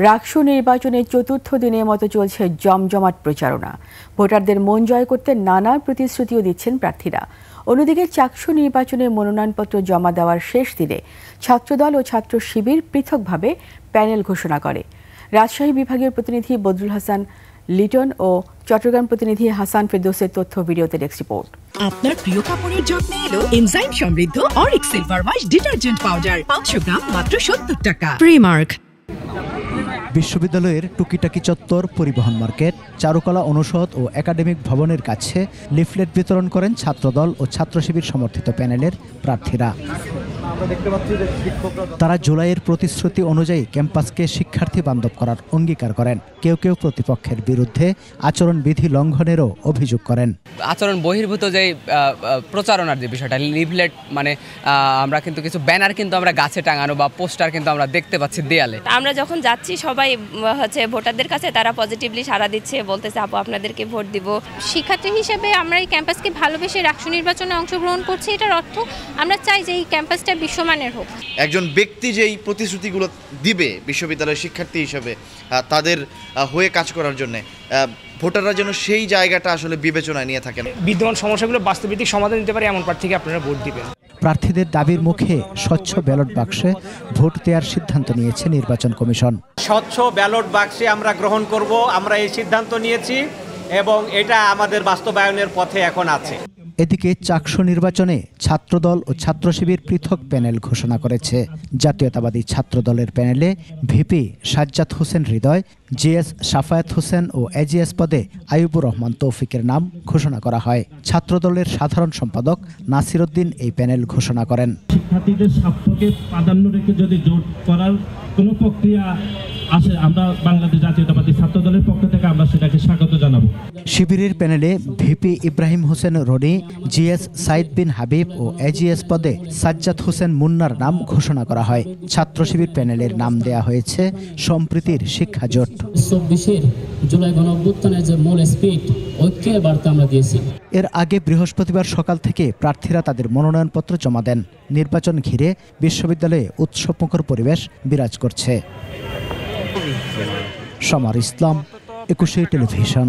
রাকসু নির্বাচনের চতুর্থ দিনের মতো চলছে জমজমাট প্রচারণা। ভোটারদের মন জয় করতে নানা প্রতিশ্রুতিও দিচ্ছেন প্রার্থীরা। অন্যদিকে চাকসু নির্বাচনে মনোনয়নপত্র জমা দেওয়ার শেষ দিনে ছাত্রদল ও ছাত্র শিবির পৃথকভাবে প্যানেল ঘোষণা করে। রাজশাহী বিভাগীয় প্রতিনিধি বদরুল হাসান লিটন ও চট্টগ্রাম প্রতিনিধি হাসান ফেরদৌসের তথ্য ভিডিওতে ডেস্ক রিপোর্ট। আপনার প্রিয় কাপড়ের যত্নে এলো এনজাইম সমৃদ্ধ Arik silver wash detergent powder 500 গ্রাম মাত্র 70 টাকা। প্রিমার্ক। বিশ্ববিদ্যালয়ের টুকিটাকি চত্বর, পরিবহন মার্কেট, চারুকলা অনুষদ ও একাডেমিক ভবনের কাছে লিফলেট বিতরণ করেন ছাত্রদল ও ছাত্র শিবির সমর্থিত প্যানেলের প্রার্থীরা। তারা জুলাইয়ের প্রতিশ্রুতি অনুযায়ী ক্যাম্পাসকে শিক্ষার্থী বান্ধব করার অঙ্গীকার করেন। কেউ কেউ প্রতিপক্ষের বিরুদ্ধে আচরণবিধি লঙ্ঘনেরও অভিযোগ করেন। আচরণ বহির্ভূত যে প্রচারণার যে বিষয়টা, লিফলেট মানে আমরা কিন্তু কিছু ব্যানার কিন্তু আমরা গাছে টাঙানো বা পোস্টার কিন্তু আমরা দেখতে পাচ্ছি দেয়ালে। আমরা যখন যাচ্ছি সবাই ভোটারদের কাছে তারা পজিটিভলি সাড়া দিচ্ছে, বলতেছে আপু আপনাদেরকে ভোট দিব। শিক্ষার্থী হিসেবে আমরা এই ক্যাম্পাসকে ভালোবেসে রাকসু নির্বাচনে অংশগ্রহণ করছি। এটার অর্থ আমরা চাই যে এই ক্যাম্পাসটা বিশ্বমানের হোক। একজন ব্যক্তি যেই প্রতিশ্রুতিগুলো দিবে বিশ্ববিদ্যালয়ের শিক্ষার্থী হিসেবে তাদের হয়ে কাজ করার জন্য, ভোটাররা যেন সেই জায়গাটা আসলে বিবেচনায় নিয়ে থাকেন। বিদ্যমান সমস্যাগুলো বাস্তবিক সমাধান দিতে পারে এমন প্রার্থীকে আপনারা ভোট দিবেন। প্রার্থীদের দাবির মুখে স্বচ্ছ ব্যালট বাক্সে ভোট দেওয়ার সিদ্ধান্ত নিয়েছে নির্বাচন কমিশন। স্বচ্ছ ব্যালট বাক্সে আমরা গ্রহণ করব, আমরা এই সিদ্ধান্ত নিয়েছি এবং এটা আমাদের বাস্তবায়নের পথে এখন আছে। এদিকে চাকসু নির্বাচনে ছাত্রদল ও ছাত্র শিবির পৃথক প্যানেল ঘোষণা করেছে। জাতীয়তাবাদী ছাত্রদলের প্যানেলে ভিপি সাজ্জাদ হোসেন হৃদয়, জিএস সাফায়াত হোসেন ও এজিএস পদে আইয়ুবুর রহমান তৌফিকের নাম ঘোষণা করা হয়। ছাত্রদলের সাধারণ সম্পাদক নাসির উদ্দিন এই প্যানেল ঘোষণা করেন। শিক্ষার্থীদের স্বার্থকে প্রাধান্য রেখে যদি জোট করার কোনো প্রক্রিয়া আসে, আমরা বাংলাদেশ জাতীয়তাবাদী ছাত্রদলের পক্ষ থেকে আমরা সেটাকে স্বাগত জানাবো। শিবিরের প্যানেলে ভিপি ইব্রাহিম হোসেন রনি, জিএস সাইদ বিন হাবিব ও এজিএস পদে সাজ্জাদ হোসেন মুন্নার নাম ঘোষণা করা হয়। ছাত্র শিবির প্যানেলের নাম দেয়া হয়েছে সম্প্রীতির শিক্ষা জোট। 24 জুলাই গণঅভ্যুত্থানের যে মূল স্পিরিট, ঐক্যের বার্তা আমরা দিয়েছি। এর আগে বৃহস্পতিবার সকাল থেকে প্রার্থীরা তাদের মনোনয়নপত্র জমা দেন। নির্বাচন ঘিরে বিশ্ববিদ্যালয়ে উৎসবমুখর পরিবেশ বিরাজ করছে। সমার ইসলাম, 21 টেলিভিশন।